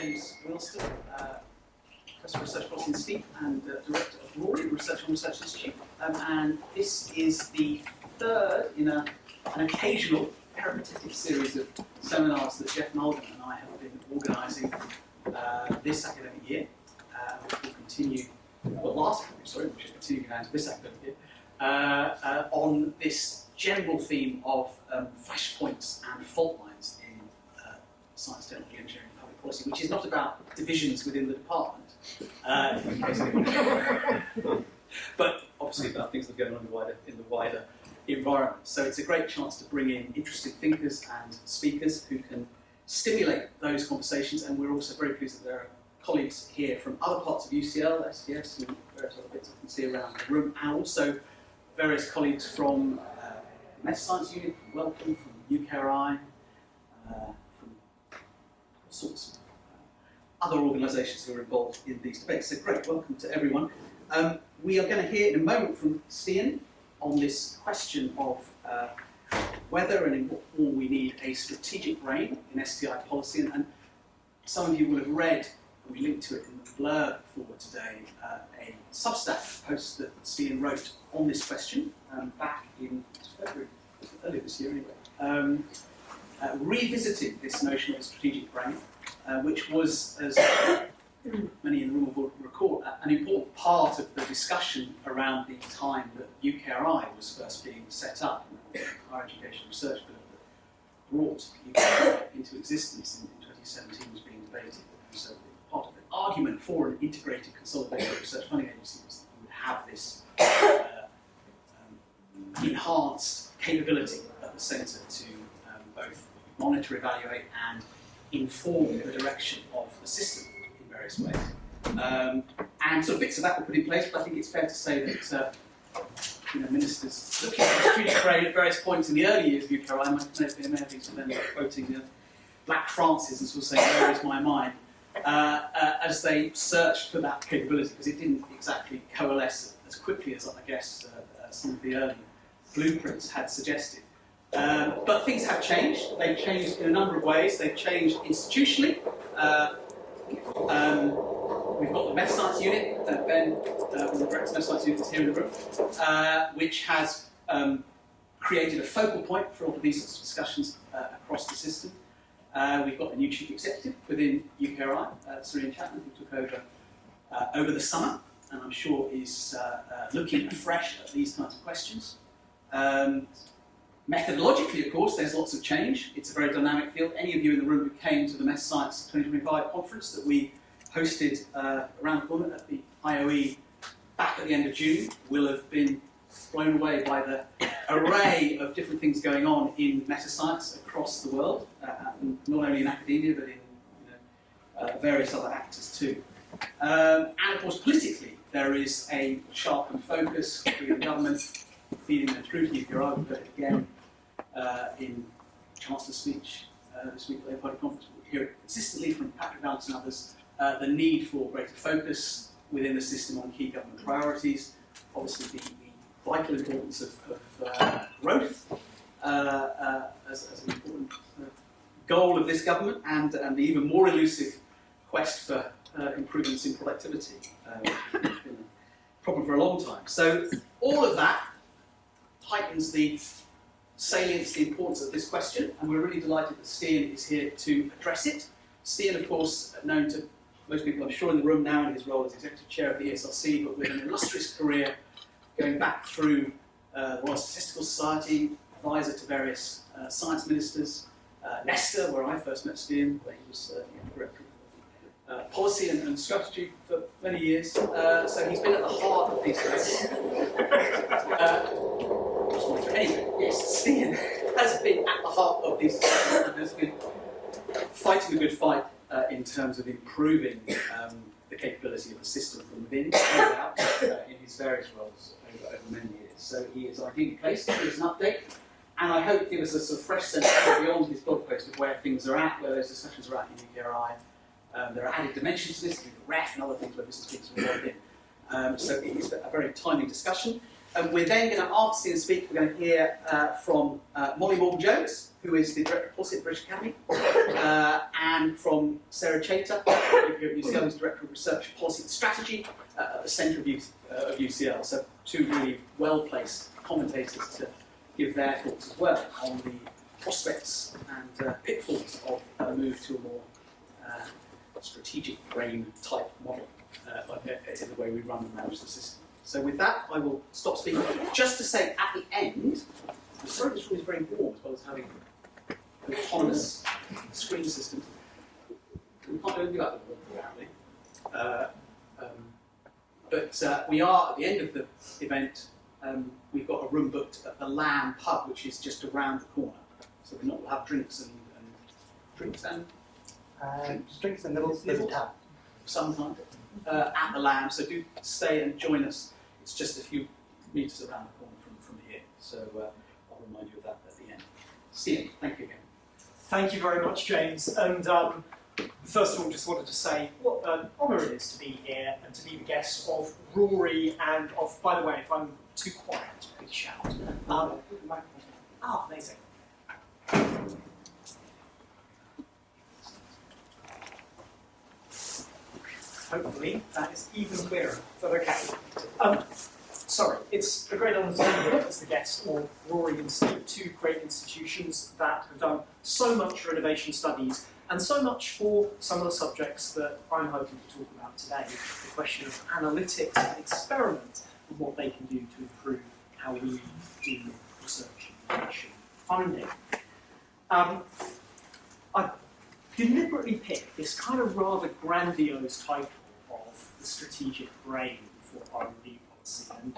name's Wilsdon, Professor of Research Policy and STI and Director of Rory Research on Research Institute. And this is the third in an occasional peripatetic series of seminars that Jeff Mulden and I have been organising this academic year, which will continue, well, last academic, sorry, which will continue now into this academic year, on this general theme of flashpoints and fault lines in science, technology, engineering, and public policy, which is not about divisions within the department, in case anyone but obviously about things that are going on in the wider environment. So it's a great chance to bring in interesting thinkers and speakers who can stimulate those conversations, and we're also very pleased that there are colleagues here from other parts of UCL, STS, and various other bits you can see around the room, and also various colleagues from the metascience unit, from Welcome, from UKRI, from all sorts of other organisations who are involved in these debates. So great, welcome to everyone. We are going to hear in a moment from Stian on this question of whether and in what form we need a strategic brain in STI policy. And some of you will have read, and we linked to it in the blurb for today, a Substack post that Stian wrote on this question back in February, earlier this year anyway, revisiting this notion of a strategic brain, which was, as many in the room will recall, an important part of the discussion around the time that UKRI was first being set up, Higher Education Research Bill that brought UKRI into existence in 2017 was being debated. So part of the argument for an integrated, consolidated research funding agency was that you would have this enhanced capability at the centre to both monitor, evaluate and inform the direction of the system in various ways. And so bits of that were put in place, but I think it's fair to say that ministers looking at the strategic brain at various points in the early years of UKRI may have been then quoting Black Francis and sort of saying, "Where is my mind?" As they searched for that capability, because it didn't exactly coalesce as quickly as I guess some of the early blueprints had suggested. But things have changed. They've changed in a number of ways. They've changed institutionally. We've got the metascience unit, Ben, the director of the metascience unit is here in the room, which has created a focal point for all of these sorts of discussions across the system. We've got a new chief executive within UKRI, Ian Chapman, who took over the summer, and I'm sure is looking afresh at these kinds of questions. Methodologically, of course, there's lots of change. It's a very dynamic field. Any of you in the room who came to the metascience 2025 conference that we hosted around the corner at the IOE back at the end of June will have been blown away by the array of different things going on in metascience across the world, not only in academia but in various other actors too. And of course, politically, there is a sharpened focus through the government, feeding them through to UKRI. We've heard it again in Chancellor's speech this week at the Party Conference. We hear it consistently from Patrick Vallance and others, the need for greater focus within the system on key government priorities, obviously the vital importance of growth as an important goal of this government, and the even more elusive quest for improvements in productivity, which has been a problem for a long time. So all of that heightens the salience, the importance of this question, and we're really delighted that Stian is here to address it. Stian, of course, known to most people, I'm sure, in the room now in his role as Executive Chair of the ESRC, but with an illustrious career going back through the Royal Statistical Society, advisor to various science ministers, Leicester, where I first met Stian, where he was Director of Policy and Strategy for many years. So he's been at the heart of these things. Anyway, yes, Stian has been at the heart of these discussions and has been fighting a good fight in terms of improving the capability of the system from within and out in his various roles over many years. So he is ideally placed to give us an update, and I hope give us a sort of fresh sense beyond his blog post of where things are at, where those discussions are at in UKRI. There are added dimensions to this, the REF and other things where business people are involved in. So it is a very timely discussion. And we're then going to, after Stian speak, we're going to hear from Molly Morgan-Jones, who is the Director of Policy at the British Academy, and from Sarah Chaytor, who at UCL is Director of Research, Policy and Strategy at the Centre of UCL. So two really well-placed commentators to give their thoughts as well on the prospects and pitfalls of a move to a more strategic brain type model in the way we run and manage the system. So with that, I will stop speaking. Just to say, at the end, I'm sorry this room is very warm as well as having an autonomous screen system. We can't do anything about the warmth, apparently. But we are, at the end of the event, we've got a room booked at the Lamb pub, which is just around the corner. So we'll have drinks and drinks and little tab. Sometime at the Lamb. So do stay and join us. It's just a few metres around the corner from here. So I'll remind you of that at the end. Stian, thank you again. Thank you very much, James. And first of all, just wanted to say what an honour it is to be here and to be the guest of Rory and of, by the way, if I'm too quiet, please shout. Amazing. Hopefully that is even clearer, but okay. Sorry, it's a great honour to be here as the guest of Rory and Steve, two great institutions that have done so much for innovation studies and so much for some of the subjects that I'm hoping to talk about today, the question of analytics and experiment and what they can do to improve how we do research and innovation funding. I deliberately picked this kind of rather grandiose title of the strategic brain for R&D policy, and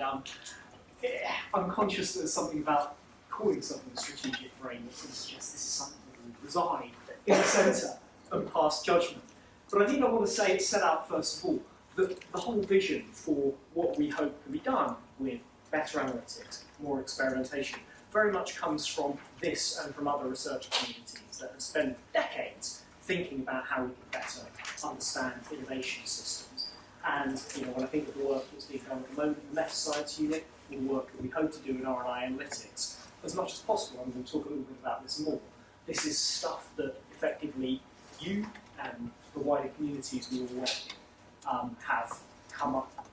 I'm conscious that there's something about calling something a strategic brain that sort of suggests this is something that would reside in the centre and pass judgment. But I think I want to say, set out first of all, that the whole vision for what we hope can be done with better analytics, more experimentation, very much comes from this and from other research communities that have spent decades thinking about how we can better understand innovation systems. And when I think of the work that's being done at the moment in the metascience unit, the work that we hope to do in R&I analytics, as much as possible, I'm going to talk a little bit about this more. This is stuff that effectively you and the wider communities we all work in have come up with.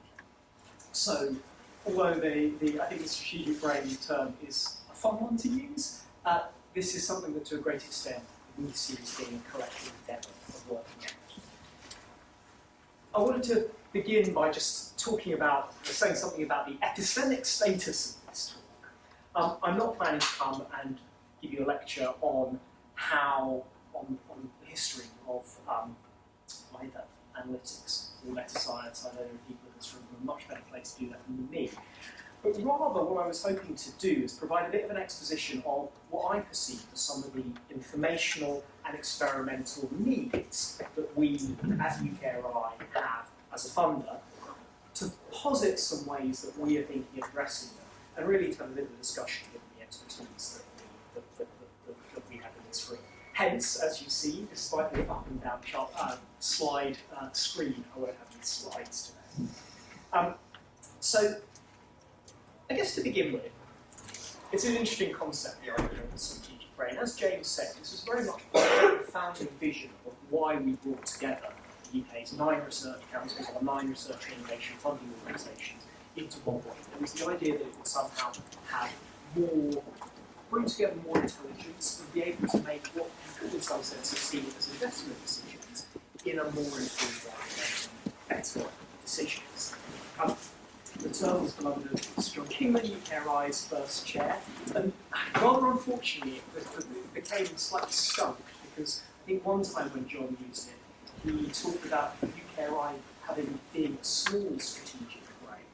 So, although I think the strategic brain term is a fun one to use, this is something that to a great extent we see as being a collective endeavour of working out. I wanted to begin by just saying something about the epistemic status of this talk. I'm not planning to come and give you a lecture on the history of either analytics or metascience. I know there are people in this room who are much better placed to do that than me. But rather, what I was hoping to do is provide a bit of an exposition of what I perceive as some of the informational and experimental needs that we at UKRI have as a funder, to posit some ways that we are thinking of addressing them, and really to have a bit of a discussion given the expertise that we have in this room. Hence, as you see, despite the up and down slide screen, I won't have any slides today. So, I guess to begin with, it's an interesting concept, the idea of the strategic brain. As James said, this was very much the founding vision of why we brought together the UK's 9 research councils or 9 research and innovation funding organisations into one body. It was the idea that it would somehow bring together more intelligence and be able to make what you could in some sense see as investment decisions in a more informed way, better decisions. The term was beloved of Sir John Kingman, UKRI's first chair, and rather unfortunately it became slightly skunked, because I think one time when John used it, he talked about UKRI being a small strategic brain.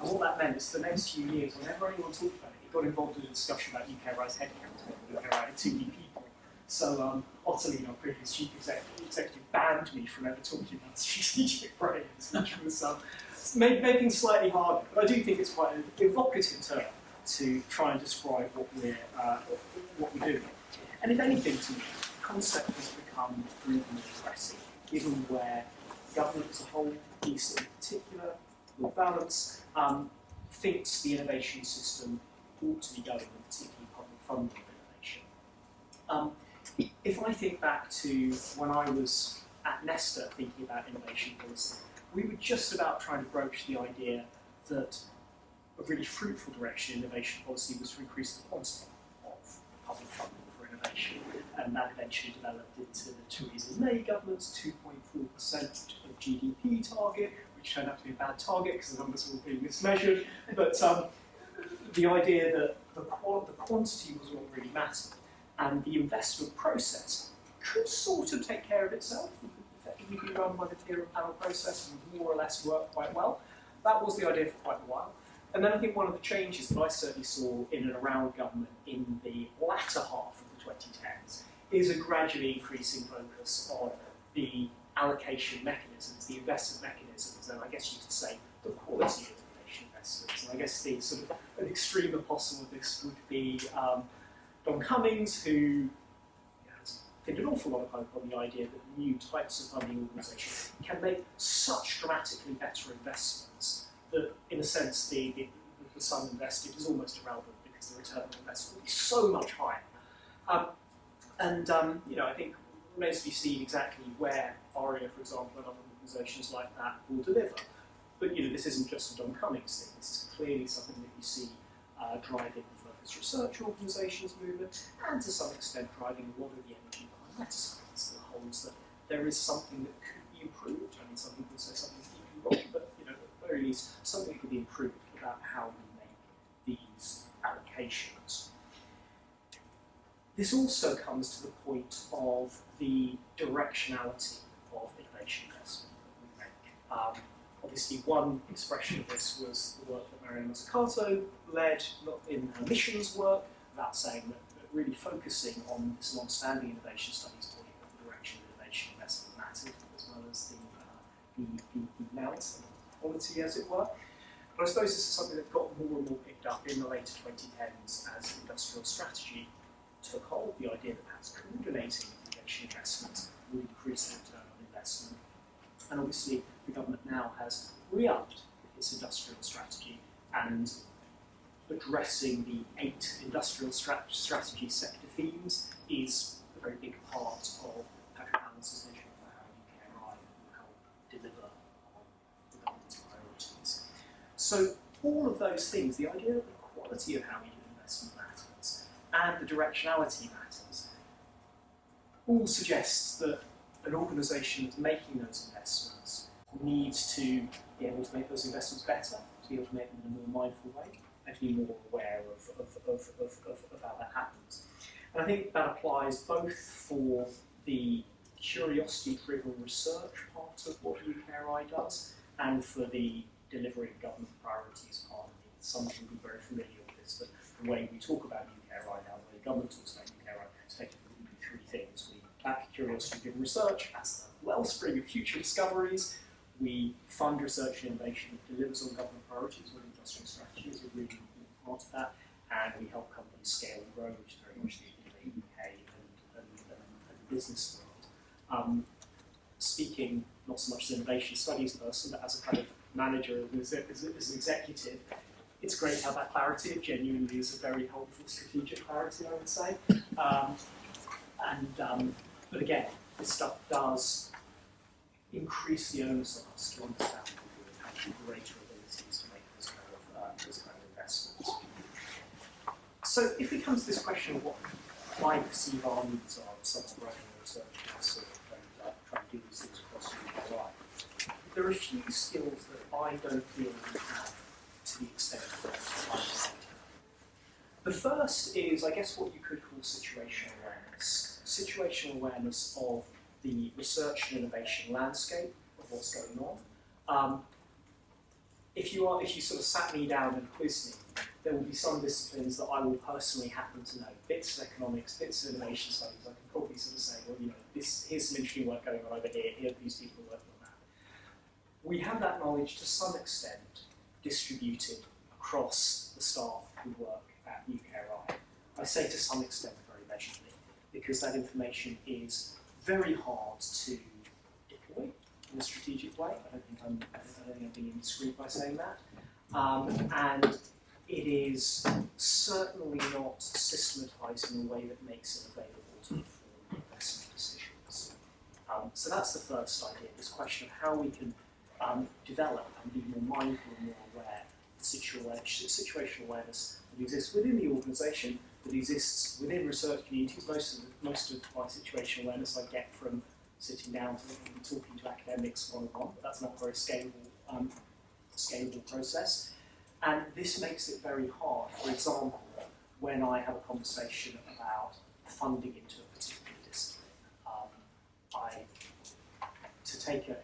And what that meant is for the next few years, whenever anyone talked about it, he got involved in a discussion about UKRI's headcount. UKRI had too many people. So utterly, our previous chief executive banned me from ever talking about strategic brains, which was made things slightly harder. But I do think it's quite an evocative term to try and describe what we're doing. And if anything, to me, the concept has become really aggressive, given where government as a whole, DC in particular, with balance, thinks the innovation system ought to be going, and particularly public funding of innovation. If I think back to when I was at Nesta thinking about innovation policy, we were just about trying to broach the idea that a really fruitful direction in innovation policy was to increase the quantity of public funding for innovation, and that eventually developed into the Theresa May government's 2.4% of GDP target, which turned out to be a bad target because the numbers were all being mismeasured. But the idea that the quantity was what really mattered, and the investment process could sort of take care of itself. It could effectively be run by the tier and panel process and more or less work quite well. That was the idea for quite a while. And then I think one of the changes that I certainly saw in and around government in the latter half of the 2010s is a gradually increasing focus on the allocation mechanisms, the investment mechanisms, and I guess you could say the quality of innovation investments. And I guess the sort of an extreme apostle of this would be Don Cummings, who has pinned an awful lot of hope on the idea that new types of funding organisations can make such dramatically better investments that, in a sense, the sum invested is almost irrelevant because the return on investment will be so much higher. I think it remains to be seen exactly where ARIA, for example, and other organisations like that will deliver. But this isn't just a Don Cummings thing. This is clearly something that you see driving the focused research organisations movement, and to some extent driving a lot of the energy behind metascience that holds that there is something that could be improved. I mean, some people say something deeply wrong, but at the very least, something that could be improved about how we make these allocations. This also comes to the point of the directionality of innovation investment that we make. Obviously, one expression of this was the work that Mariana Mazzucato led in her missions work, about saying that really focusing on this long-standing innovation studies point of the direction of innovation investment mattered, as well as the amount and quality, as it were. But I suppose this is something that got more and more picked up in the later 2010s as industrial strategy took hold, the idea that perhaps coordinating innovation investments would increase the return on investment. And obviously, the government now has re-upped its industrial strategy, and addressing the 8 industrial strategy sector themes is a very big part of Patrick Allen's vision for how UKRI will help deliver on the government's priorities. So all of those things, the idea that the quality of how we do investment matters, and the directionality matters, all suggests that an organisation that's making those investments needs to be able to make those investments better, to be able to make them in a more mindful way, and to be more aware of how that happens. And I think that applies both for the curiosity-driven research part of what UKRI does, and for the delivering government priorities part of it. Some people will be very familiar with this, but the way we talk about UKRI now, the way the government talks about UKRI, it's effectively 3 things. We back curiosity-driven research as the wellspring of future discoveries. We fund research and innovation that delivers on government priorities, where industrial strategy is a really important part of that, and we help companies scale and grow, which is very much the UK and business world. Speaking not so much as an innovation studies person, but as a kind of manager, as an executive, it's great to have that clarity. It genuinely is a very helpful strategic clarity, I would say. But again, this stuff does increase the onus on us to understand that we have greater abilities to make those kind of investments. So if we come to this question of what I perceive our needs are, someone running a research council and trying to do these things across the UKRI, there are a few skills that I don't feel we have to the extent that I would like to have. The first is, I guess, what you could call situational awareness. Situational awareness of the research and innovation landscape of what's going on. If you sort of sat me down and quizzed me, there will be some disciplines that I will personally happen to know. Bits of economics, bits of innovation studies. I can probably sort of say, well, here's some interesting work going on over here. Here are these people working on that. We have that knowledge to some extent distributed across the staff who work at UKRI. I say to some extent very measurably, because that information is very hard to deploy in a strategic way. I don't think I'm being indiscreet by saying that. and it is certainly not systematised in a way that makes it available to inform investment decisions. So that's the first idea, this question of how we can develop and be more mindful and more aware of situational awareness that exists within the organisation, that exists within research communities. Most of my situational awareness I get from sitting down and talking to academics one-on-one, but that's not a very scalable process. And this makes it very hard, for example, when I have a conversation about funding into a particular discipline.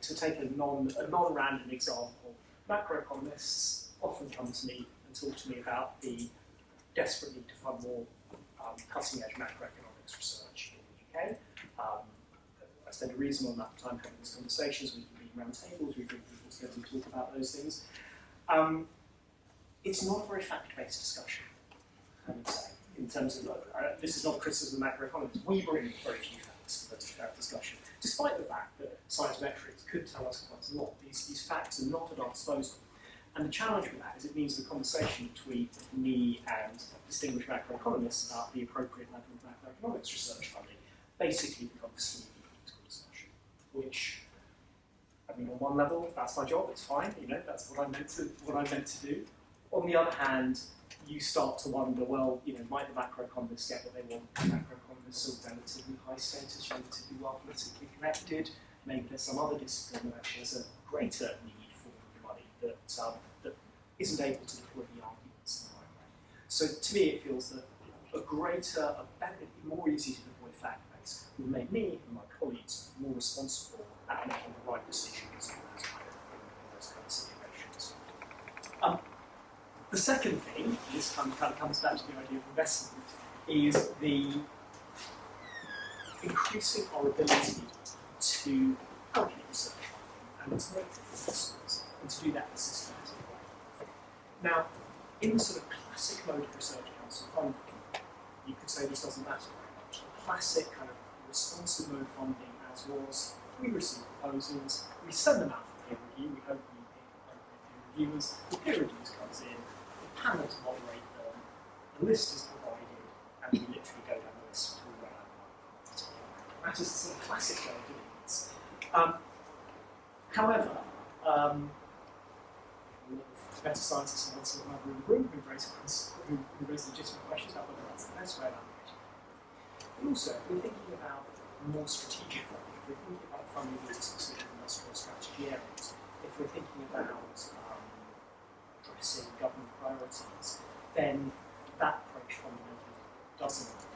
To take a non-random example, macroeconomists often come to me and talk to me about the desperate need to fund more cutting-edge macroeconomics research in the UK. I spend a reasonable amount of time having these conversations. We can be round tables, we bring people together and talk about those things. It's not a very fact-based discussion, I would say, in terms of, this is not a criticism of macroeconomists. We bring very few facts to that discussion, despite the fact that scientometrics could tell us quite a lot. These facts are not at our disposal. And the challenge with that is it means the conversation between me and distinguished macroeconomists about the appropriate level of macroeconomics research funding basically becomes a sleepy political discussion, which, I mean, on one level, that's my job, it's fine, that's what I'm meant to do. On the other hand, you start to wonder, well, might the macroeconomists get what they want? Macroeconomists are relatively high status, relatively well politically connected. Maybe there's some other discipline that actually has a greater need for money that isn't able to deploy the arguments in the right way. So to me, it feels that a better, more easy to deploy fact base will make me and my colleagues more responsible at making the right decisions in those kind of situations. The second thing, this kind of comes back to the idea of investment, is the increasing our ability to allocate research and to make investments, and to do that in a systematic way. Now, in the sort of classic mode of research council funding, you could say this doesn't matter very much. The classic kind of responsive mode funding, as was, we receive proposals, we send them out for peer review, we hope we pick appropriate peer reviewers, the peer reviews comes in, the panel to moderate them, the list is provided, and we literally go down the list until we run out of money. That is the sort of classic way of doing this. However, a lot of metascientists and also another in the room who raise legitimate questions about whether that's the best way of allocating. But also, if we're thinking about more strategic funding, if we're thinking about funding into specific industrial strategy areas, if we're thinking about addressing government priorities, then that approach fundamentally doesn't deliver.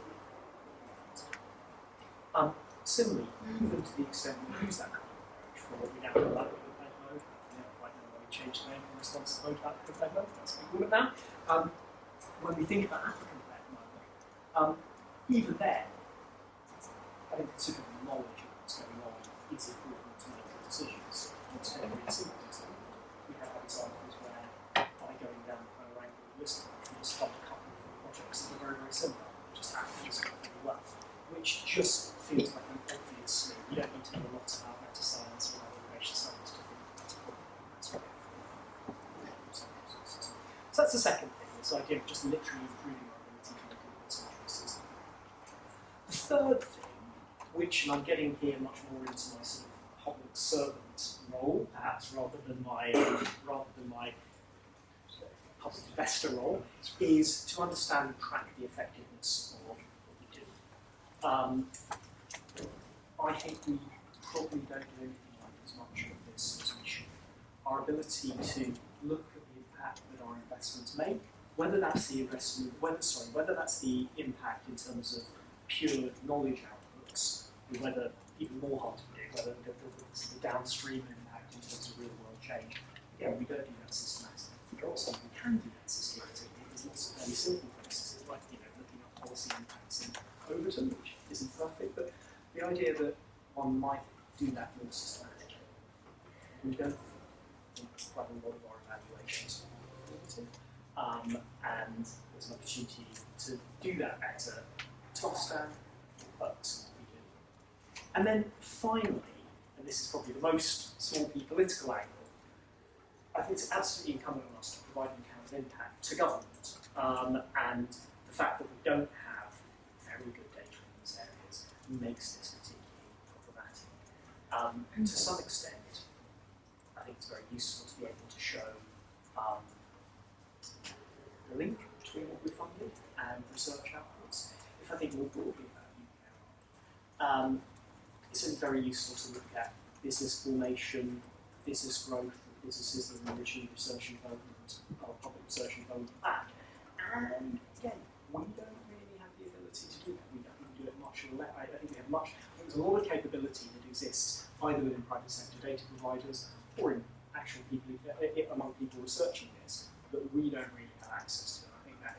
Similarly, even to the extent we use that kind of approach for what we now call applicant-led mode, we never quite know why we changed the name from responsive mode to applicant-led mode, that's what we call it now. When we think about applicant-led mode, even then, I think considering the knowledge of what's going on is important to make the decisions. And to take a really simple example, we have examples where, by going down the kind of rank of the list, we can just fund a couple of projects that are very, very similar, just happen to go really well, which just feels like an obvious move. You don't need to know a lot about metascience or information science to think that's probably the best way of. So that's the second thing, this idea of just literally improving our ability to make good research choices. The third thing, which, and I'm getting here much more into my sort of public servant role, perhaps, rather than my public investor role, is to understand and track the effectiveness of what we do. I think we probably don't do anything like as much of this as we should. Our ability to look at the impact that our investments make, whether that's the whether that's the impact in terms of pure knowledge outputs, or whether even more hard to predict, whether the downstream impact in terms of real world change. Yeah, we don't do that systematically. There are also we can do that systematically. There's lots of very simple processes like looking at policy impacts in Overton, which isn't perfect, but the idea that one might do that more systematically. We don't think quite a lot of our evaluations are informative, and there's an opportunity to do that better, to understand, but we do. And then finally, and this is probably the most small p political angle, I think it's absolutely incumbent on us to provide an account of impact to government, and the fact that we don't have very good data in these areas makes this particularly problematic. To some extent, I think it's very useful to be able to show the link between what we're funded and research outputs. If I think more broadly about UKRI, it's very useful to look at business formation, business growth, businesses that are enriching research and development, or public research and development back. And again, we don't really have the ability to do that. We don't do it much. I think we have much. There's a lot of capability that exists either within private sector data providers or in actual people among people researching this that we don't really have access to. And I think that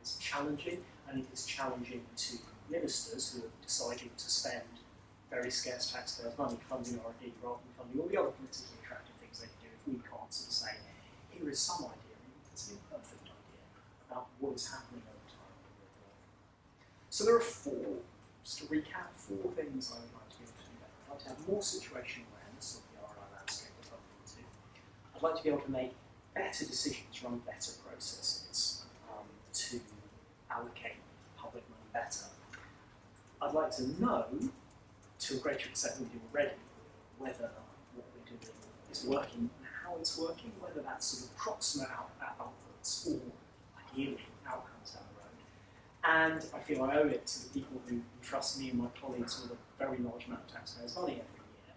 is challenging. I think it's challenging to ministers who are deciding to spend very scarce taxpayers' money funding R&D rather than funding all the other politically attractive things they can do if we can't sort of say, here is some idea, it's an imperfect idea about what is happening over time. So there are just to recap, 4 things I would like to be able to do better. I'd like to have more situational awareness of the R&I landscape as well. I'd like to be able to make better decisions, run better processes to allocate public money better. I'd like to know, to a greater extent than we do already, whether what we're doing is working and how it's working, whether that's sort of proximate outputs or ideally outcomes down the road. And I feel I owe it to the people who trust me and my colleagues with a very large amount of taxpayers' money every year.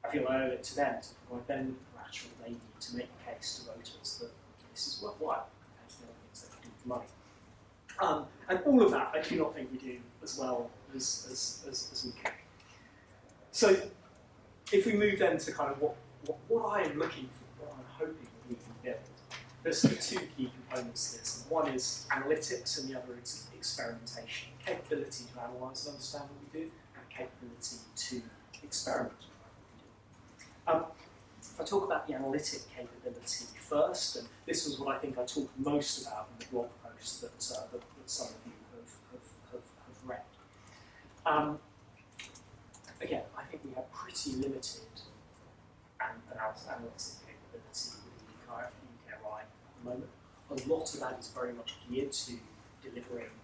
I feel I owe it to them to provide them with the collateral they need to make the case to voters that this is worthwhile compared to the other things they can do with money. And all of that I do not think we do as well as we can. So if we move then to kind of what I am looking for, what I'm hoping that we can build, there's sort of 2 key components to this. One is analytics and the other is experimentation. Capability to analyse and understand what we do, and capability to experiment on what we do. If I talk about the analytic capability first, and this was what I think I talked most about in the blog post that some of you have read. Again, I think we have pretty limited analytic capability within UKRI at the moment. A lot of that is very much geared to delivering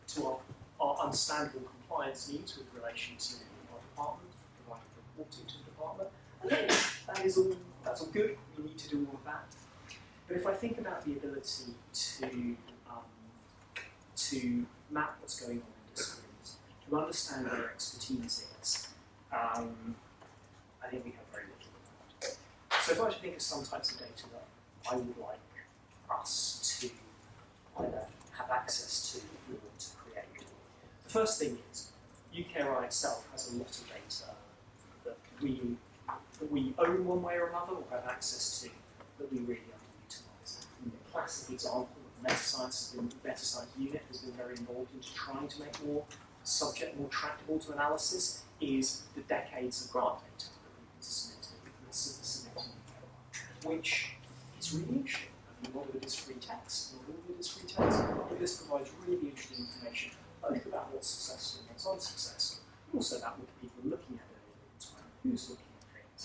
to our understandable compliance needs with relation to our department, providing reporting to the department. And that's all good. We need to do all of that. But if I think about the ability to map what's going on in disciplines, to understand where our expertise is, I think we have very little of that. So if I were to think of some types of data that I would like us to either have access to or to create, the first thing is UKRI itself has a lot of data that we own one way or another or have access to that we really underutilise. A classic example of the metascience unit has been very involved into trying to make more tractable to analysis is the decades of grant data that we can submit to UKRI, which is really interesting. I mean, a lot of it is free text, not all of it is free text, but this provides really interesting information both about what's successful and what's unsuccessful, but also about what people are looking at all the time, who's looking at things.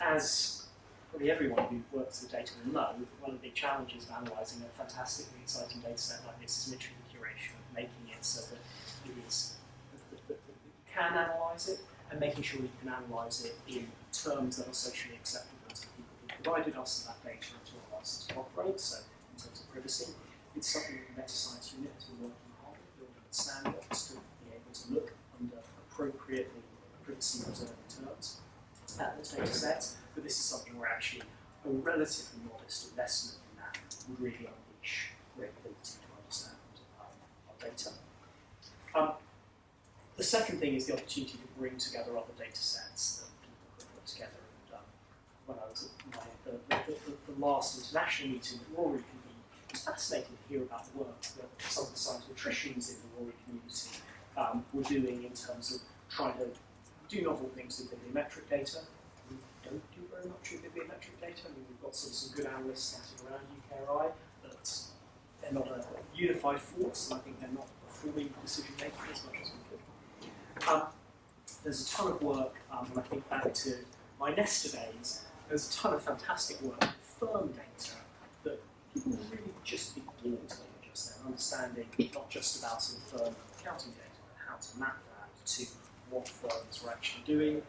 As probably everyone who works with data will know, one of the big challenges of analysing a fantastically exciting data set like this is literally the curation, of making it so that it is that you can analyse it, and making sure you can analyse it in terms that are socially acceptable to the people who provided us that data and to allow us to operate. So in terms of privacy, it's something that the metascience unit has been working hard at building a sandbox to be able to look under appropriately privacy preserving terms at those data sets. But this is something where actually a relatively modest investment in that would really unleash great ability to understand our data. The second thing is the opportunity to bring together other data sets that people could put together. And when I was at the last international meeting that Rory convened, it was fascinating to hear about the work that some of the science nutritionists in the Rory community were doing in terms of trying to do novel things with bibliometric data. We don't do very much with bibliometric data. I mean, we've got some good analysts scattered around UKRI, but they're not a unified force, and I think they're not performing decision making as much as we could. There's a ton of work when I think back to my Nesta days, there's a ton of fantastic work with firm data that people really just ignored just then, understanding not just about sort of firm accounting data, but how to map that to what firms were actually doing.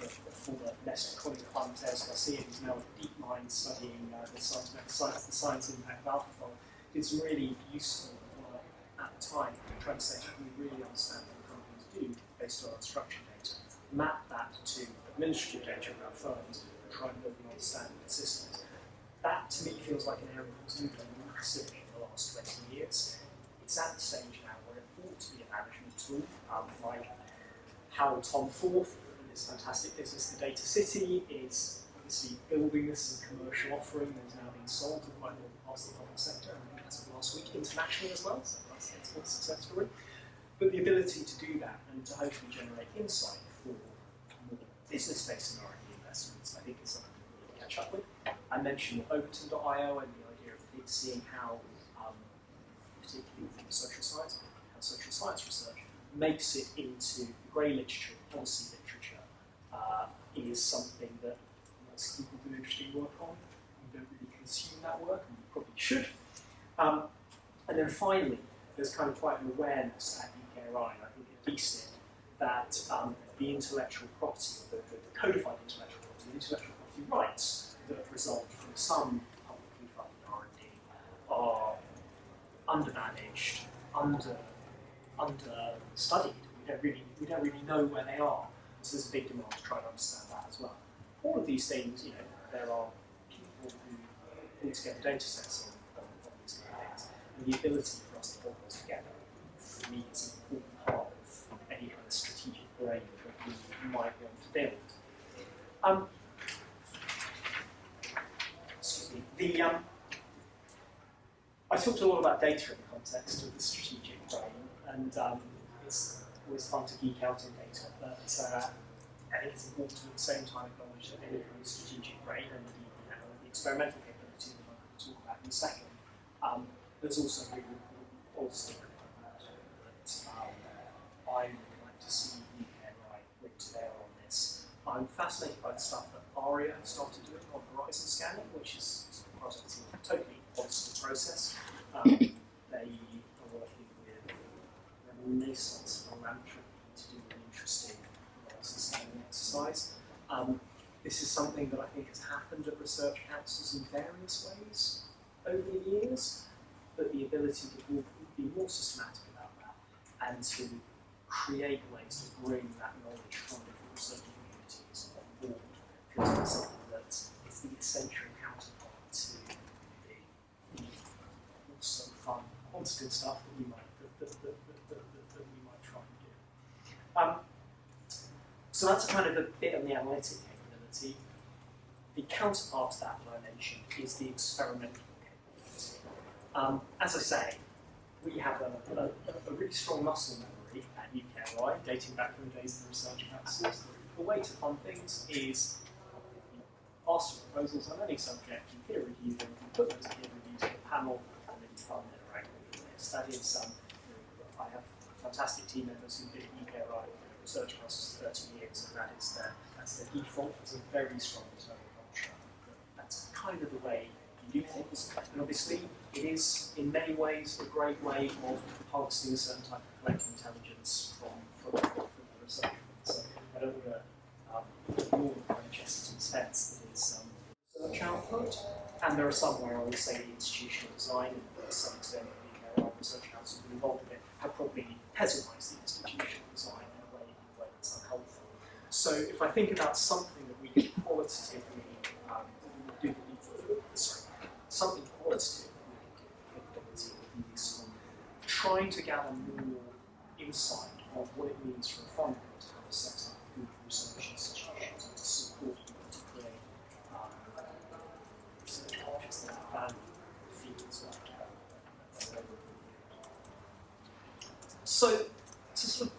The former Nesta colleague Clementes Garcia, who's now at DeepMind studying the science impact of AlphaFold, did some really useful work at the time, trying to say how can we really understand what companies do based on unstructured data, map that to administrative data about firms, and try and build an understanding of systems. That to me feels like an area that's moved on massively in the last 20 years. It's at the stage now where it ought to be a management tool, like Harold Tom Forth, this fantastic business, the Data City, is obviously building this as a commercial offering that has now been sold to quite a lot of parts of the public sector, and I think as of last week internationally as well, so that's an excellent success story. But the ability to do that and to hopefully generate insight for more business-based and R&D investments, I think is something we need to catch up with. I mentioned Overton.io and the idea of seeing how, particularly within social science, how social science research makes it into the grey literature, policy literature, is something that most people do interesting work on. We don't really consume that work, and we probably should. And then finally, there's kind of quite an awareness at UKRI, and I think at DCID, that the intellectual property, the codified intellectual property, the intellectual property rights that result from some publicly funded R&D are undermanaged, understudied. We don't really know where they are. So there's a big demand to try and understand that as well. All of these things, there are people who pull together data sets on these kind of things, and the ability for us to pull them together, for me, is an important part of any kind of strategic brain that we might want to build. Excuse me. I talked a lot about data in the context of the strategic brain, and it's always fun to geek out on data, but I think it's important to at the same time acknowledge that any kind of strategic brain and the experimental capability that I'm going to talk about in a second, there's also really important policy that I would like to see UKRI bring to bear on this. I'm fascinated by the stuff that ARIA started doing on horizon scanning, which is, as far as I can see, a totally positive process. They are working with Renaissance Philanthropy to do an interesting horizon scanning exercise. This is something that I think has happened at research councils in various ways over the years, but the ability to be more systematic about that and to create ways to bring that knowledge from different research communities on board feels like something that is the essential counterpart to the also fun quantitative stuff that we might try and do. So that's kind of a bit on the analytic capability. The counterpart to that I mentioned is the experimental capability. As I say, we have a really strong muscle memory at UKRI, dating back from the days of the research councils. The way to fund things is ask for proposals on any subject, you peer review them, you put them to peer review to the panel, and then you fund it around studies. I have fantastic team members who've been at UKRI research councils for 30 years, and that's their default. It's a very strong internal culture. That's kind of the way you do things. And obviously, it is in many ways a great way of harvesting a certain type of collective intelligence from the research. So I don't want to ignore the kind of Chesterton sense that is research output. And there are some where I would say the institutional design, and to some extent the research council have been involved in it, have probably pessimised the institutional design in a way that's unhelpful. So if I think about something that we can qualitatively do, something qualitative that we can do would be useful, trying to gather more insight of what it means for a funding to kind of set up good research institutions and to support people to create research projects that value fields like that. So, to sort of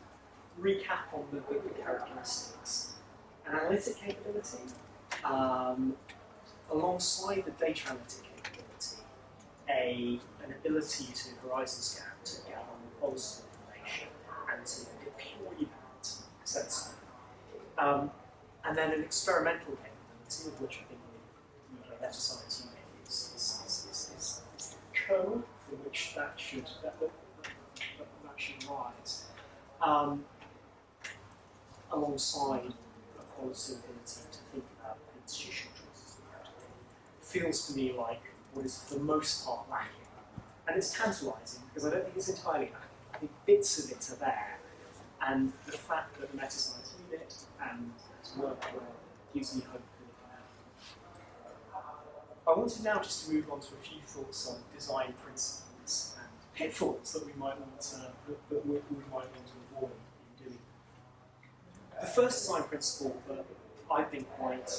recap on the characteristics, analytic capability, alongside the data analytic capability, an ability to horizon scan to gather more policy information and to deploy that sensibly. and then an experimental capability, of which I think the UK metascience unit is the kernel from which that should rise, alongside a qualitative ability to think about the institutional choices we have to make. Feels to me like what is for the most part lacking. And it's tantalising because I don't think it's entirely lacking. I think bits of it are there, and the fact that the metascience unit and its work gives me hope that it can happen. I wanted now just to move on to a few thoughts on design principles and pitfalls that we might want to avoid in doing. The first design principle that I think quite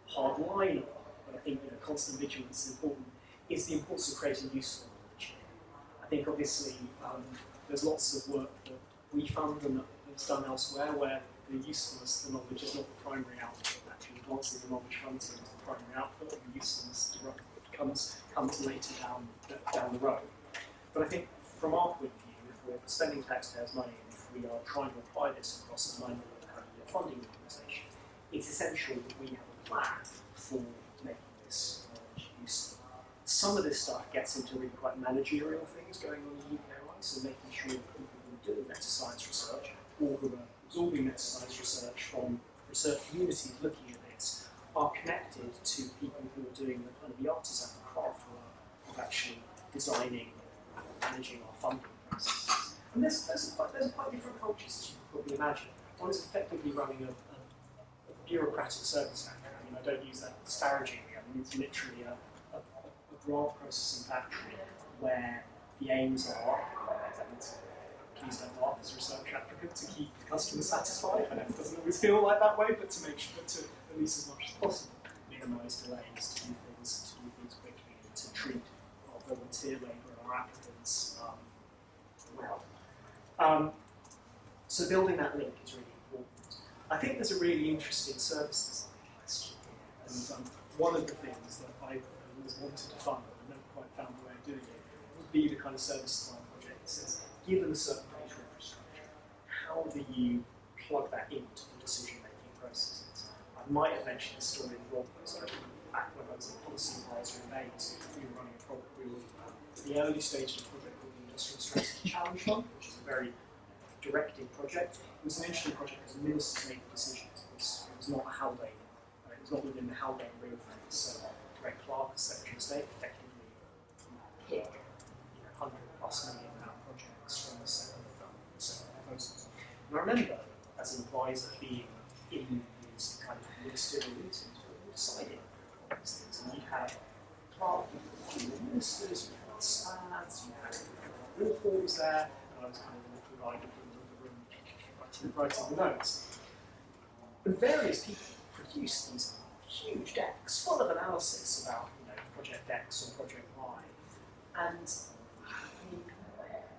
hard line, but I think constant vigilance is important, is the importance of creating useful knowledge. I think obviously there's lots of work that we fund and that's done elsewhere where the usefulness of the knowledge is not the primary output. Actually, advancing the knowledge frontier is the primary output, and the usefulness comes later down the road. But I think from our point of view, if we're spending taxpayers' money and if we are trying to apply this across a 9 million funding organisation, it's essential that we have a plan for making this knowledge useful. Some of this stuff gets into really quite managerial things going on in UKRI, so making sure that people who are doing metascience research or who are absorbing metascience research from research communities looking at this are connected to people who are doing the kind of the artisan craft work of actually designing and managing our funding processes. And there's quite different cultures, as you can probably imagine. One is effectively running a bureaucratic service factory. I mean, I don't use that disparagingly. I mean, it's literally a graph processing factory where the aims are, and please don't laugh as a research applicant, to keep the customer satisfied. I know it doesn't always feel like that way, but to make sure to at least as much as possible minimise delays, to do things quickly, and to treat our volunteer labour and our applicants well. So building that link is really important. I think there's a really interesting service design question here, and one of the things that I always wanted to fund, but never quite found a way of doing it, would be the kind of service design project that says, given a certain data infrastructure, how do you plug that into the decision-making processes? I might have mentioned this story in the blog post, but back when I was a policy advisor in Baines, we were running a project, we were at the early stage of a project called the Industrial Strategy Challenge Fund, which is a very directing project. It was an interesting project because ministers made the decisions. It was not a Haldane, it was not within the Haldane ring fence. So Greg Clark, as Secretary of State, effectively pick £100+ million projects from the second proposals. And I remember, as an advisor, being in these kind of ministerial meetings where we were deciding on these things. And you'd have Clark, you had ministers, you had SPADs, you had reforms there, and I was kind of the little guy in the room writing the notes. And various people produced these huge decks full of analysis about project X or project Y. And I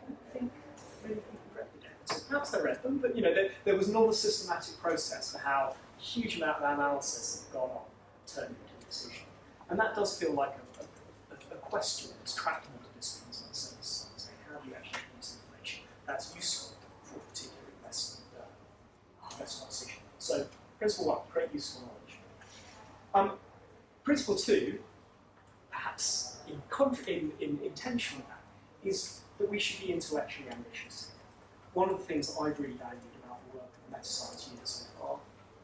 don't think really people read the decks. Perhaps they read them, but there was not a systematic process for how a huge amount of analysis had gone on turned into a decision. And that does feel like a question that's tractable to disciplines like service design, saying how do you actually use information that's useful for a particular investment decision. So principle 1, create useful knowledge. Principle 2, perhaps in tension with that, is that we should be intellectually ambitious. One of the things that I've really valued about the work of the metascience unit so far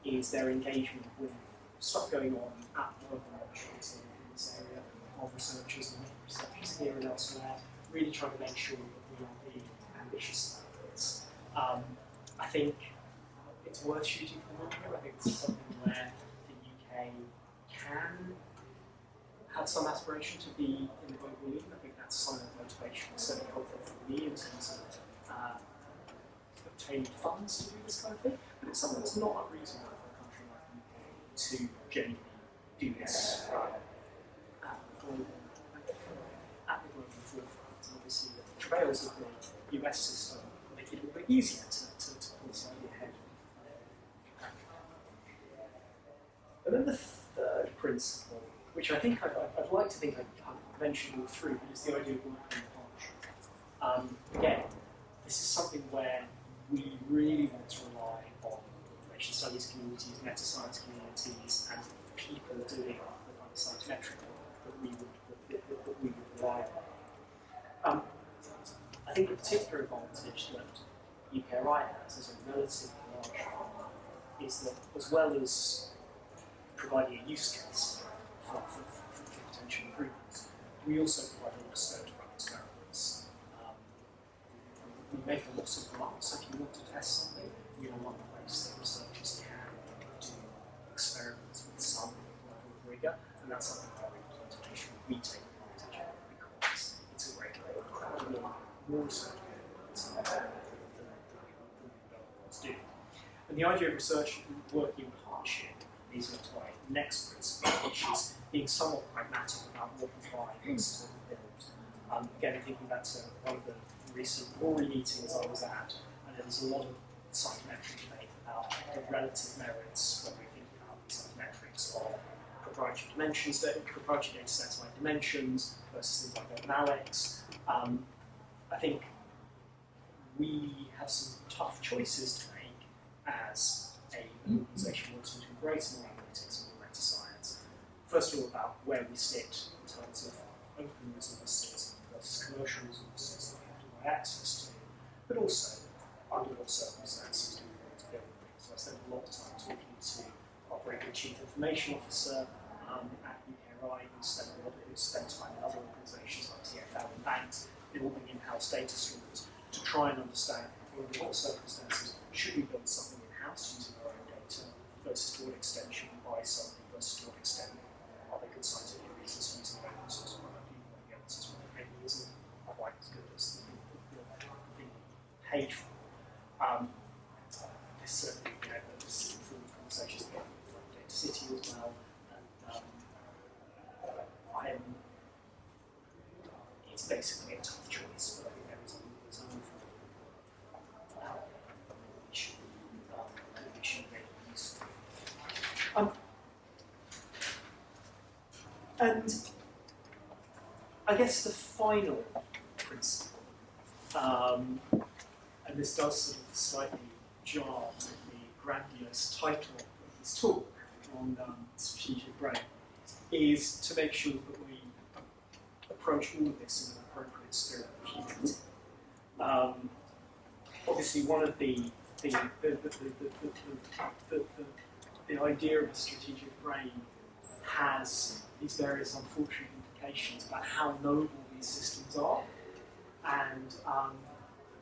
is their engagement with stuff going on at the local laboratories in this area of researchers and researchers here and elsewhere, really trying to make sure that we are being ambitious about this. I think it's worth shooting for the moon here. I think it's something where the UK can have some aspiration to be in the global league. I think that's a sign of motivation, certainly helpful for me in terms of obtaining funds to do this kind of thing. But it's something that's not unreasonable for a country like the UK to genuinely do this at the global forefront. And obviously, the travails of the US system make it a little bit easier to pull slightly ahead. And then the third principle, which I think I'd like to think I've mentioned all through, but it's the idea of working in partnership. Again, this is something where we really want to rely on the information studies community meta-science communities and people doing the kind of psychometric work that we would rely on. I think the particular advantage that UKRI has as a relatively large firm is that, as well as providing a use case for potential improvements, we also provide a lot of scope to run experiments. We make a lot of grants, so if you want to test something, we are one place that researchers can do experiments with some level of rigour, and that's something where we take advantage of because it's a great way of crowding in more research than we otherwise do. And the idea of research working in partnership leads me to my next principle, which is being somewhat pragmatic about what we buy versus what we build. Again, thinking back to one of the recent Rory meetings I was at, and there was a lot of psychometric debate about the relative merits when we think about psychometrics of proprietary dimensions, proprietary data sets like dimensions versus things like Alex. I think we have some tough choices to make as an organisation wanting to embrace more analytics and more meta-science. First of all, about where we sit in terms of open resources versus commercial resources that we have to buy access to, but also under what circumstances do we want to build things. So I spent a lot of time talking to our very good Chief Information Officer at UKRI, who spent time in other organisations like TfL and banks, building in-house data stores to try and understand under what circumstances should we build something in-house using our own data versus to what extent should we buy something versus to what extent are there good scientific reasons using open source product even though the open source product maybe isn't quite as good as the thing being paid for. This certainly, this informed conversations about Data City as well, and it's basically a tough choice, but I think there is a room for how we should make use of. And I guess the final principle, and this does sort of slightly jar with the grandiose title of this talk on strategic brain, is to make sure that we approach all of this in an appropriate spirit of humility. Obviously, one of the idea of a strategic brain has these various unfortunate implications about how noble these systems are, and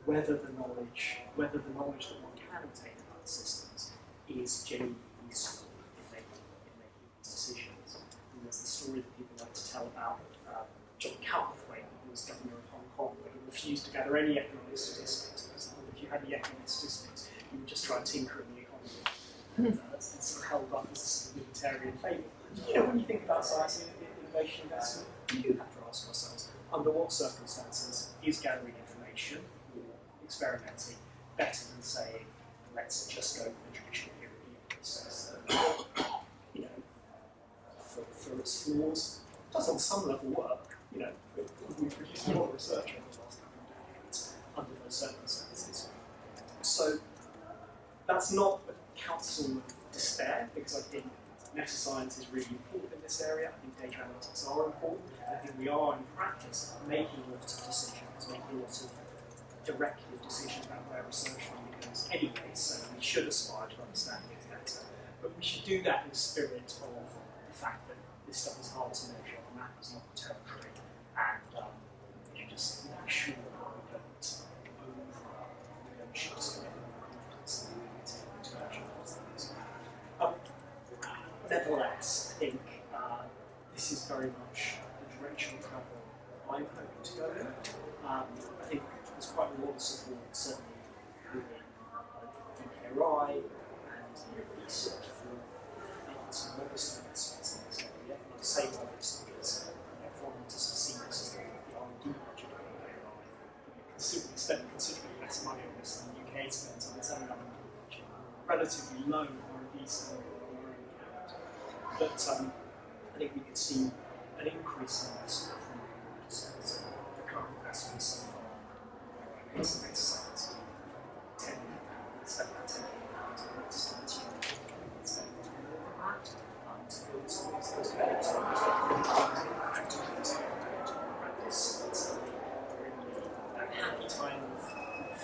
whether the knowledge that one can obtain about the systems is genuinely useful in making these decisions. And there's the story that people like to tell about John Cowperthwaite, who was governor of Hong Kong, where he refused to gather any economic statistics, because if you had any economic statistics, you would just try and tinker in the economy. And that's sort of held up as a sort of libertarian fable. When you think about science and innovation investment, we do have to ask ourselves, under what circumstances is gathering information or experimenting better than saying, let's just go for the traditional peer review process that, for its flaws, does on some level work. We've produced a lot of research over the last couple of decades under those circumstances. So that's not a counsel of despair, because I think meta-science is really important in this area. I think data analytics are important. I think we are, in practice, making a lot of decisions, making a lot of directive decisions about where research funding goes anyway, so we should aspire to understand things better. But we should do that in the spirit of the fact that this stuff is hard to measure, the map is not the territory, and we should just make sure that we don't should just get confidence in the ability to measure those things. Nevertheless, I think this is very much the direction of travel I'm hoping to go in. I think there's quite a lot of support, certainly within UKRI and research for making some modest investments in this area. And I say modest because everyone wants us to see this as the R&D budget of UKRI. We're spending considerably less money on this than the UK spends on its own R&D budget. Relatively low R&D spending on our own account. But I think we could see an increase in investment from the current investments so far. It's a bit science. £10 million, spend about £10 million on data science. Spend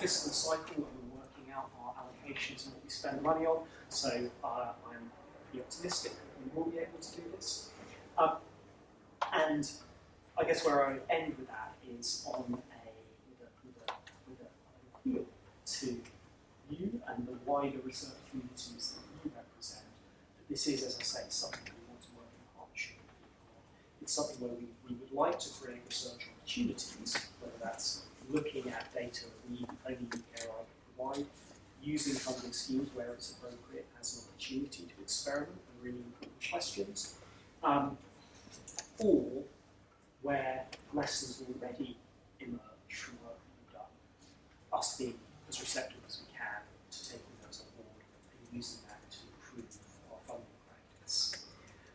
fiscal cycle when we're working out our allocations and what we spend money on. So I'm pretty optimistic that we will be able to do this. And I guess where I would end with that is on with an appeal to you and the wider research communities that you represent, that this is, as I say, something that we want to work in partnership with. It's something where we would like to create research opportunities, whether that's looking at data that only UKRI can provide, using funding schemes where it's appropriate as an opportunity to experiment and really important questions, or where lessons already emerge from work that we've done, us being as receptive as we can to taking those on board and using that to improve our funding practice.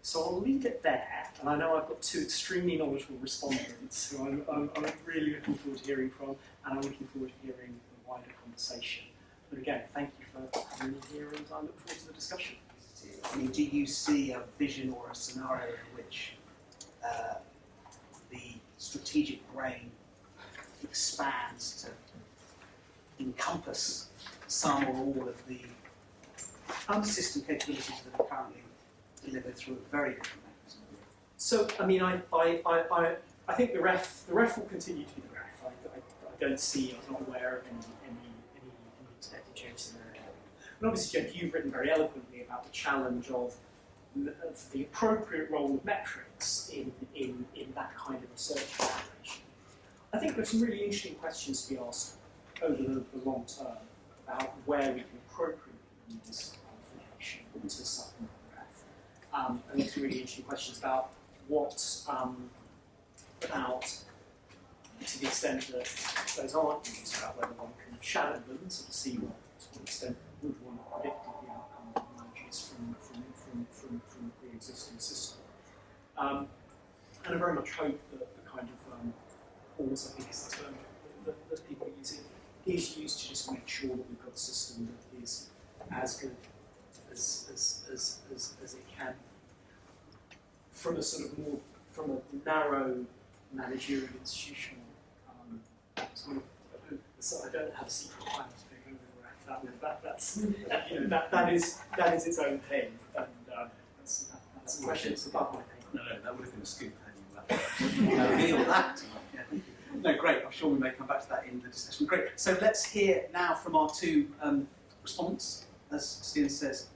So I'll leave it there, and I know I've got two extremely knowledgeable respondents who I'm really looking forward to hearing from, and I'm looking forward to hearing the wider conversation. But again, thank you for having me here, and I look forward to the discussion. I mean, do you see a vision or a scenario in which the strategic brain expands to encompass some or all of the system capabilities that are currently delivered through a very different mechanism? So, I mean, I think the ref will continue to be the ref. I don't see, I'm not aware of any expected changes in that area. And obviously, Jeff, you've written very eloquently about the challenge of the appropriate role of metrics in that kind of research evaluation. I think there's some really interesting questions to be asked over the long term about where we can appropriately use information to supplement the ref. And there's some really interesting questions about about, to the extent that those aren't used, about whether one can shadow them and sort of see to what extent would one have predicted the outcome of emerges from the pre-existing system. And I very much hope that the kind of pause, I think is the term that people are using, is used to just make sure that we've got a system that is as good as it can. From a sort of more, from a narrow managerial institutional sort of, so I don't have a secret plan to take over the ref. That is its own thing, and that's a question that's above my pay. No, that would have been a scoop had you reveal that. Yeah. No, great. I'm sure we may come back to that in the discussion. Great. So let's hear now from our two respondents. As Stian says,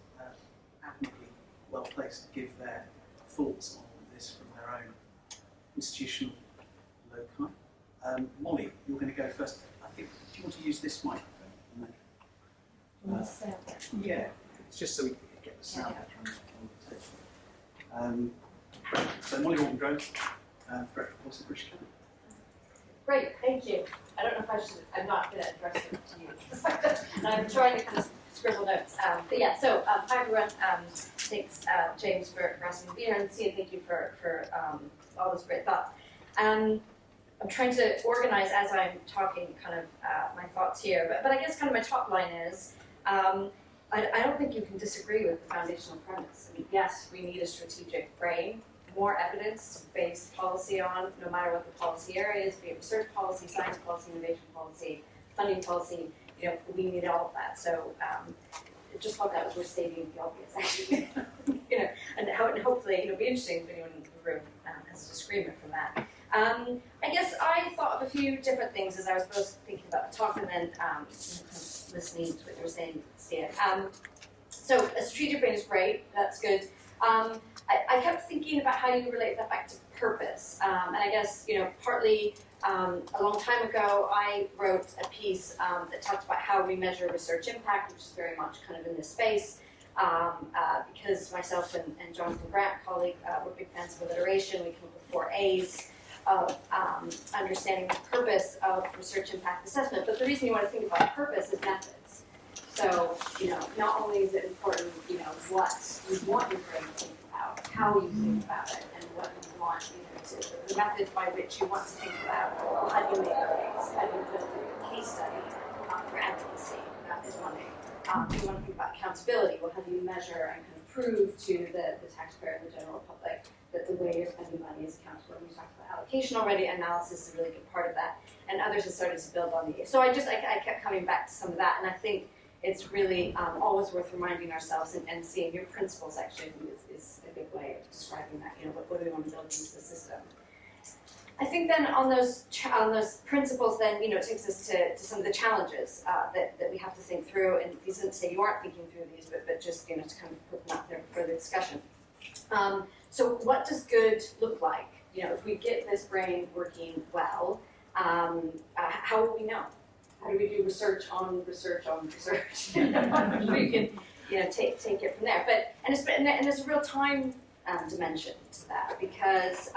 admirably well placed to give their thoughts on this from their own institutional loci. Molly, you're going to go first. I think, do you want to use this microphone? Yeah, it's just so we can get the sound out from the table. So Molly Orton-Grove, Director of Policy British Academy. Great, thank you. I don't know if I should, I'm not going to address them to you. I'm trying to kind of scribble notes. But yeah, so hi everyone. Thanks James for asking me to be here, and Cian, thank you for all this great thoughts. I'm trying to organize as I'm talking kind of my thoughts here, but I guess kind of my top line is, I don't think you can disagree with the foundational premise. I mean, yes, we need a strategic brain, more evidence to base policy on, no matter what the policy area is, be it research policy, science policy, innovation policy, funding policy, we need all of that. So just thought that was worth stating the obvious, actually. And hopefully it'll be interesting if anyone in the room has a disagreement from that. I guess I thought of a few different things as I was both thinking about the talk and then kind of listening to what you were saying, Stian. So a strategic brain is great, that's good. I kept thinking about how you relate that back to purpose. And I guess, partly a long time ago, I wrote a piece that talked about how we measure research impact, which is very much kind of in this space. Because myself and Jonathan Grant, colleague, were big fans of alliteration, we come up with 4 A's of understanding the purpose of research impact assessment. But the reason you want to think about purpose is methods. So, not only is it important, what you want your brain to think about, how you think about it, and what you want, the methods by which you want to think about, how do you make a case, how do you build a case study for advocacy, that is one thing. You want to think about accountability, well, how do you measure and kind of prove to the taxpayer and the general public that the way you're spending money is accountable? And we talked about allocation already, analysis is a really good part of that. and others have started to build on these. So I kept coming back to some of that, and I think it's really always worth reminding ourselves and seeing your principles actually is a good way of describing that. What do we want to build into the system? I think then on those principles, then it takes us to some of the challenges that we have to think through. And these isn't to say you aren't thinking through these, but just to kind of put them out there for further discussion. So what does good look like? If we get this brain working well, how will we know? How do we do research on research on research? We can take it from there. And there's a real time dimension to that, because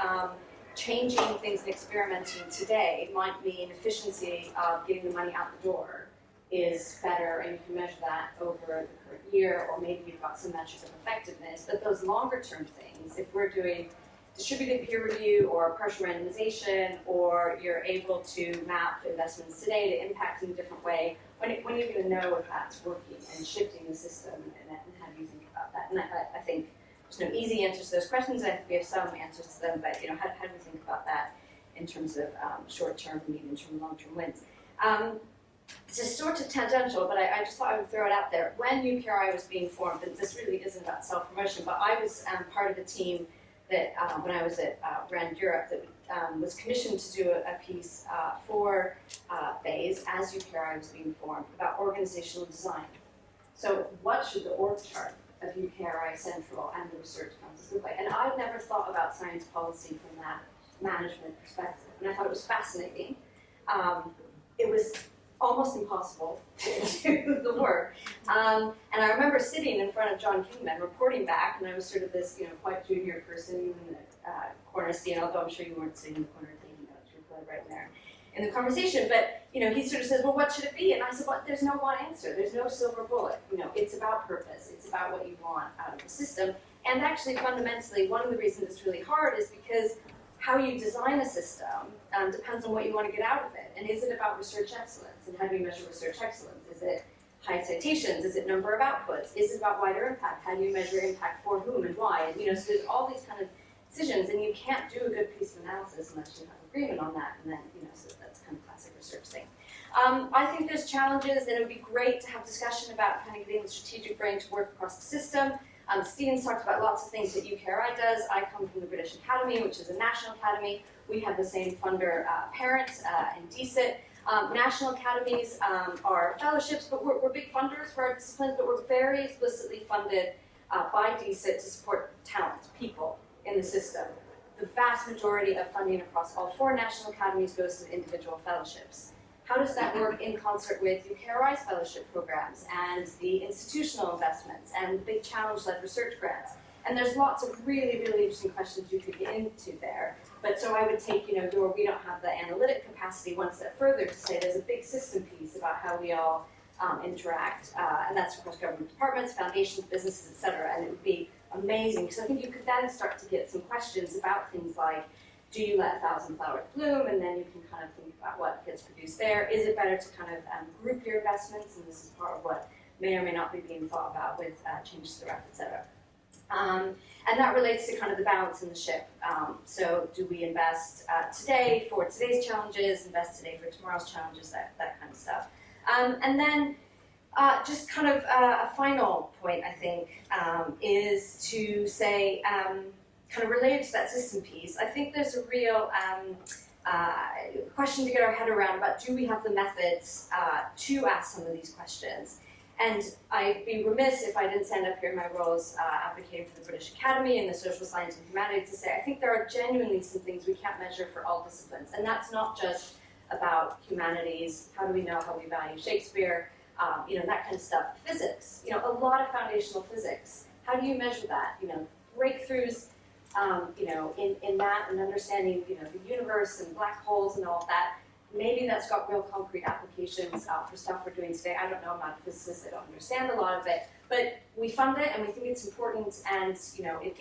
changing things and experimenting today might mean efficiency of getting the money out the door is better, and you can measure that over the current year, or maybe you've got some metric of effectiveness. But those longer term things, if we're doing distributed peer review or partial randomization, or you're able to map investments today to impact in a different way, when are you going to know if that's working and shifting the system, and how do you think about that? And I think there's no easy answers to those questions. I think we have some answers to them, but how do we think about that in terms of short-term, medium-term, long-term wins? It's sort of tangential, but I just thought I would throw it out there. When UKRI was being formed, and this really isn't about self-promotion, but I was part of a team that, when I was at RAND Europe, that was commissioned to do a piece for Bayes as UKRI was being formed about organizational design. So what should the org chart of UKRI Central and the research councils look like? And I'd never thought about science policy from that management perspective, and I thought it was fascinating. It was almost impossible to do the work. And I remember sitting in front of John Kingman reporting back, and I was sort of this quite junior person in the corner, Stian, although I'm sure you weren't sitting in the corner taking notes, you were right there in the conversation. But he sort of says, well, what should it be? And I said, well, there's no one answer. There's no silver bullet. It's about purpose. It's about what you want out of the system. And actually, fundamentally, one of the reasons it's really hard is because how you design a system depends on what you want to get out of it. And is it about research excellence? And how do you measure research excellence? Is it high citations? Is it number of outputs? Is it about wider impact? How do you measure impact for whom and why? And so there's all these kind of decisions, and you can't do a good piece of analysis unless you have agreement on that. And then so that's kind of classic research thing. I think there's challenges, and it would be great to have discussion about kind of getting the strategic brain to work across the system. Stian's talked about lots of things that UKRI does. I come from the British Academy, which is a national academy. We have the same funder parent in DCIT. National academies are fellowships, but we're big funders for our disciplines, but we're very explicitly funded by DCIT to support talent, people in the system. The vast majority of funding across all 4 national academies goes to individual fellowships. How does that work in concert with UKRI's fellowship programs and the institutional investments and the big challenge-led research grants? And there's lots of really, really interesting questions you could get into there. But so I would take, we don't have the analytic capacity one step further to say there's a big system piece about how we all interact, and that's across government departments, foundations, businesses, et cetera. And it would be amazing, because I think you could then start to get some questions about things like, do you let 1,000 flowers bloom, and then you can kind of think about what gets produced there. Is it better to kind of group your investments, and this is part of what may or may not be being thought about with changes to REF, et cetera. And that relates to kind of the balance in the ship. So do we invest today for today's challenges, invest today for tomorrow's challenges, that kind of stuff. And then just kind of a final point, I think, is to say, kind of related to that system piece, I think there's a real question to get our head around about, do we have the methods to ask some of these questions? And I'd be remiss if I didn't stand up here in my role as advocating for the British Academy and the social science and humanities to say, I think there are genuinely some things we can't measure for all disciplines. And that's not just about humanities, how do we know how we value Shakespeare, that kind of stuff. Physics, a lot of foundational physics. How do you measure that? Breakthroughs, in that and understanding, the universe and black holes and all of that. Maybe that's got real concrete applications for stuff we're doing today. I don't know, I'm not a physicist, I don't understand a lot of it, but we fund it and we think it's important, and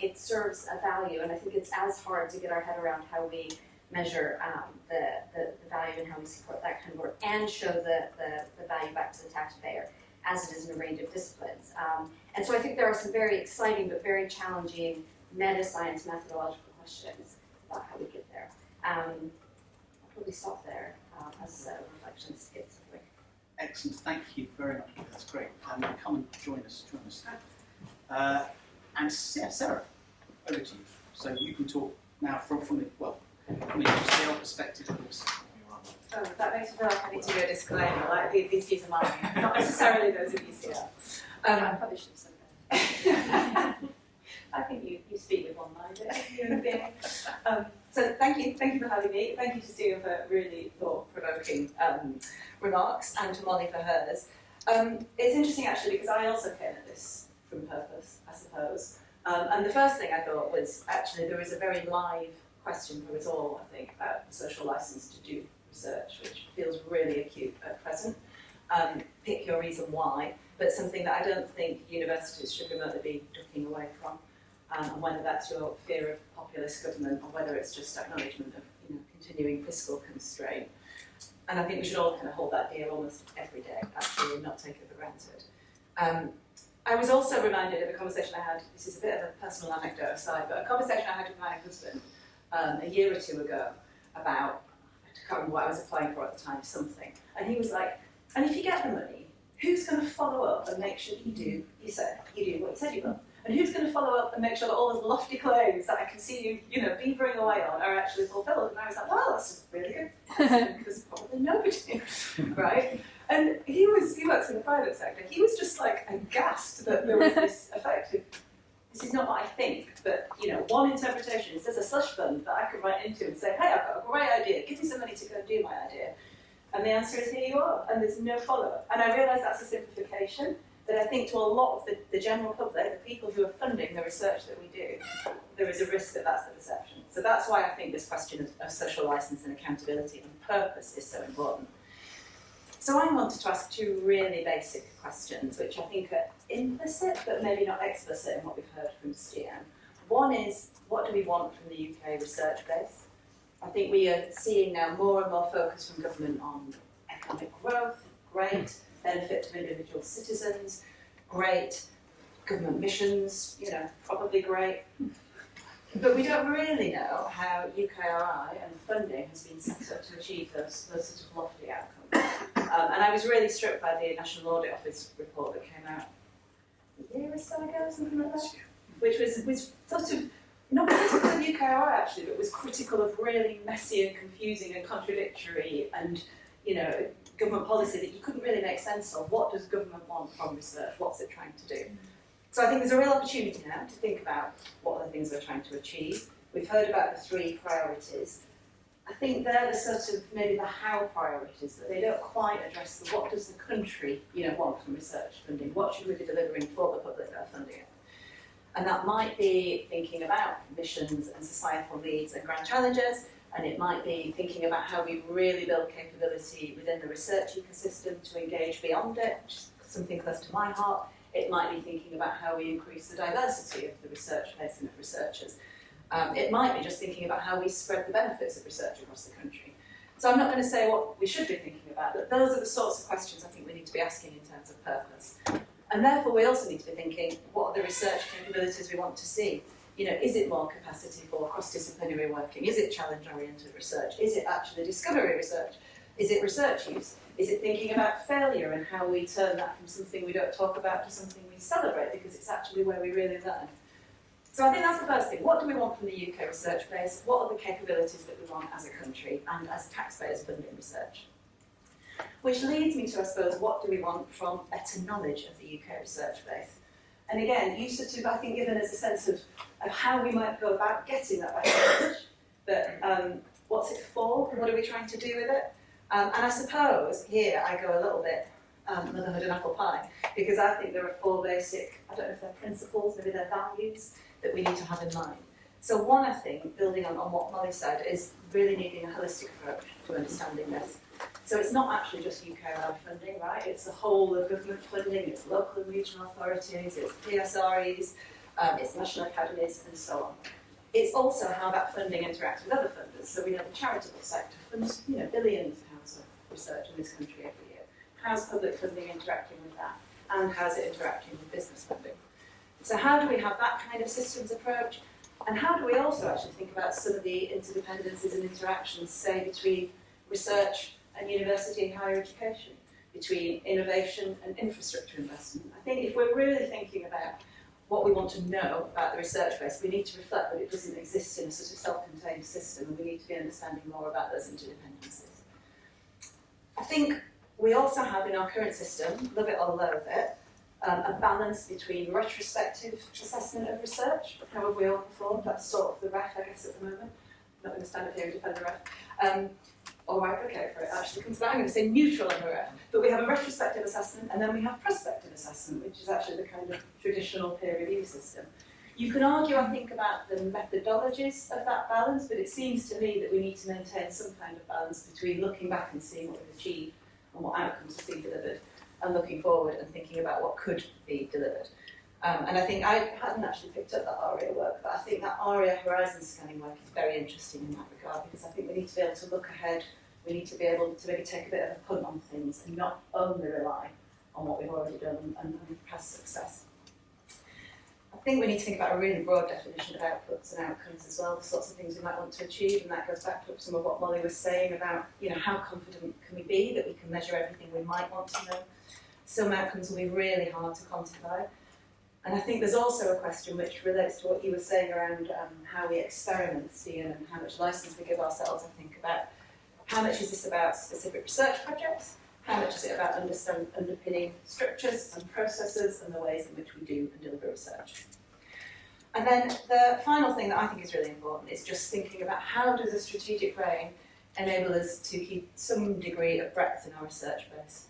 it serves a value, and I think it's as hard to get our head around how we measure the value and how we support that kind of work and show the value back to the taxpayer as it is in a range of disciplines. And so I think there are some very exciting but very challenging metascience methodological questions about how we get there. I'll probably stop there. has a set of reflections to give to the Excellent, thank you very much. That's great. Come and join us. And Sarah, over to you. So you can talk now from the UCL perspective, of course. Oh, that makes me feel like I need to do a disclaimer, like these views are mine, not necessarily those of UCL. I probably should have said that. I think you speak with one mind, human being. So thank you for having me. Thank you to Stian for really thought-provoking remarks, and to Molly for hers. It's interesting actually because I also came at this from purpose, I suppose. And the first thing I thought was actually there is a very live question for us all, I think, about the social licence to do research, which feels really acute at present. Pick your reason why, but something that I don't think universities should remotely be ducking away from. And whether that's your fear of populist government or whether it's just acknowledgement of continuing fiscal constraint. And I think we should all kind of hold that dear almost every day, actually, and not take it for granted. I was also reminded of a conversation I had, this is a bit of a personal anecdote aside, but a conversation I had with my husband a year or two ago about, I can't remember what I was applying for at the time, something. And he was like, and if you get the money, who's going to follow up and make sure that you do what you said you will? And who's going to follow up and make sure that all those lofty claims that I can see you, beavering away on are actually fulfilled? And I was like, well, that's a really good question, because probably nobody, right? And he works in the private sector. He was just like aghast that there was this effect of, this is not what I think, but one interpretation is there's a slush fund that I could write into and say, hey, I've got a great idea, give me some money to go and do my idea. And the answer is, here you are, and there's no follow-up. And I realise that's a simplification, but I think to a lot of the general public, the people who are funding the research that we do, there is a risk that that's the perception. So that's why I think this question of social licence and accountability and purpose is so important. So I wanted to ask two really basic questions, which I think are implicit, but maybe not explicit in what we've heard from Stian. One is, what do we want from the UK research base? I think we are seeing now more and more focus from government on economic growth, great, benefit to individual citizens, great, government missions, probably great. But we don't really know how UKRI and funding has been set up to achieve those sort of lofty outcomes. And I was really struck by the National Audit Office report that came out a year or so ago, something like that, which was sort of not critical of UKRI actually, but was critical of really messy and confusing and contradictory and government policy that you couldn't really make sense of. What does government want from research? What's it trying to do? So I think there's a real opportunity now to think about what are the things we're trying to achieve. We've heard about the 3 priorities. I think they're the sort of maybe the how priorities, but they don't quite address the what does the country want from research funding? What should we be delivering for the public that are funding it? And that might be thinking about missions and societal needs and grand challenges, and it might be thinking about how we really build capability within the research ecosystem to engage beyond it, which is something close to my heart. It might be thinking about how we increase the diversity of the research base and of researchers. It might be just thinking about how we spread the benefits of research across the country. So I'm not going to say what we should be thinking about, but those are the sorts of questions I think we need to be asking in terms of purpose. And therefore we also need to be thinking, what are the research capabilities we want to see? Is it more capacity for cross-disciplinary working? Is it challenge-oriented research? Is it actually discovery research? Is it research use? Is it thinking about failure and how we turn that from something we don't talk about to something we celebrate because it's actually where we really learn? So I think that's the first thing. What do we want from the UK research base? What are the capabilities that we want as a country and as taxpayers funding research? Which leads me to, I suppose, what do we want from better knowledge of the UK research base? And again, you sort of, I think, given us a sense of how we might go about getting that better knowledge, but what's it for? What are we trying to do with it? And I suppose here I go a little bit motherhood and apple pie, because I think there are 4 basic, I don't know if they're principles, maybe they're values, that we need to have in mind. So one, I think, building on what Molly said, is really needing a holistic approach to understanding this. So it's not actually just UKRI funding, right? It's the whole of government funding, it's local and regional authorities, it's PSREs, it's national academies, and so on. It's also how that funding interacts with other funders. So we know the charitable sector funds, billions of pounds of research in this country every year. How's public funding interacting with that? And how's it interacting with business funding? So how do we have that kind of systems approach? And how do we also actually think about some of the interdependencies and interactions, say, between research and university and higher education, between innovation and infrastructure investment. I think if we're really thinking about what we want to know about the research base, we need to reflect that it doesn't exist in a sort of self-contained system, and we need to be understanding more about those interdependencies. I think we also have in our current system, love it or loathe it, a balance between retrospective assessment of research. How have we all performed? That's sort of the ref, I guess, at the moment. I'm not going to stand up here and defend the ref. Or advocate for it, actually comes back. I'm going to say neutral on the ref. But we have a retrospective assessment, and then we have prospective assessment, which is actually the kind of traditional peer review system. You can argue, I think, about the methodologies of that balance, but it seems to me that we need to maintain some kind of balance between looking back and seeing what we've achieved and what outcomes have been delivered, and looking forward and thinking about what could be delivered. And I think I hadn't actually picked up that ARIA work, but I think that ARIA horizon scanning work is very interesting in that regard, because I think we need to be able to look ahead. We need to be able to maybe take a bit of a punt on things and not only rely on what we've already done and past success. I think we need to think about a really broad definition of outputs and outcomes as well, the sorts of things we might want to achieve, and that goes back to some of what Molly was saying about, how confident can we be that we can measure everything we might want to know. Some outcomes will be really hard to quantify. And I think there's also a question which relates to what you were saying around how we experiment, Stian, and how much license we give ourselves, I think, about how much is this about specific research projects, how much is it about underpinning structures and processes and the ways in which we do and deliver research. And then the final thing that I think is really important is just thinking about how does a strategic brain enable us to keep some degree of breadth in our research base.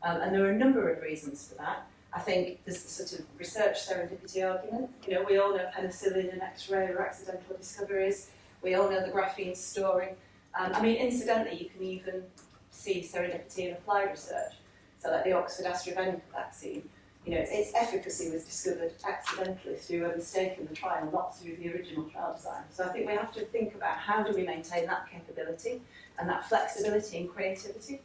And there are a number of reasons for that. I think there's the sort of research serendipity argument. We all know penicillin and X-ray or accidental discoveries. We all know the graphene story. Incidentally, you can even see serendipity in applied research. So like the Oxford AstraZeneca vaccine, its efficacy was discovered accidentally through a mistake in the trial, not through the original trial design. So I think we have to think about how do we maintain that capability and that flexibility and creativity.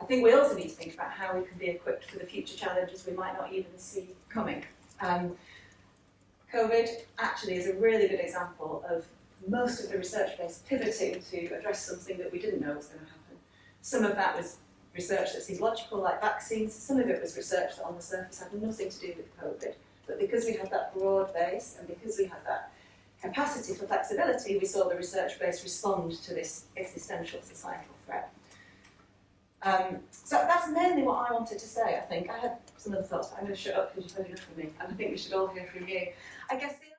I think we also need to think about how we can be equipped for the future challenges we might not even see coming. COVID actually is a really good example of most of the research base pivoting to address something that we didn't know was going to happen. Some of that was research that seemed logical, like vaccines. Some of it was research that on the surface had nothing to do with COVID. But because we had that broad base and because we had that capacity for flexibility, we saw the research base respond to this existential societal threat. So that's mainly what I wanted to say, I think. I had some other thoughts, but I'm going to shut up because you've heard enough from me, and I think we should all hear from you. I guess the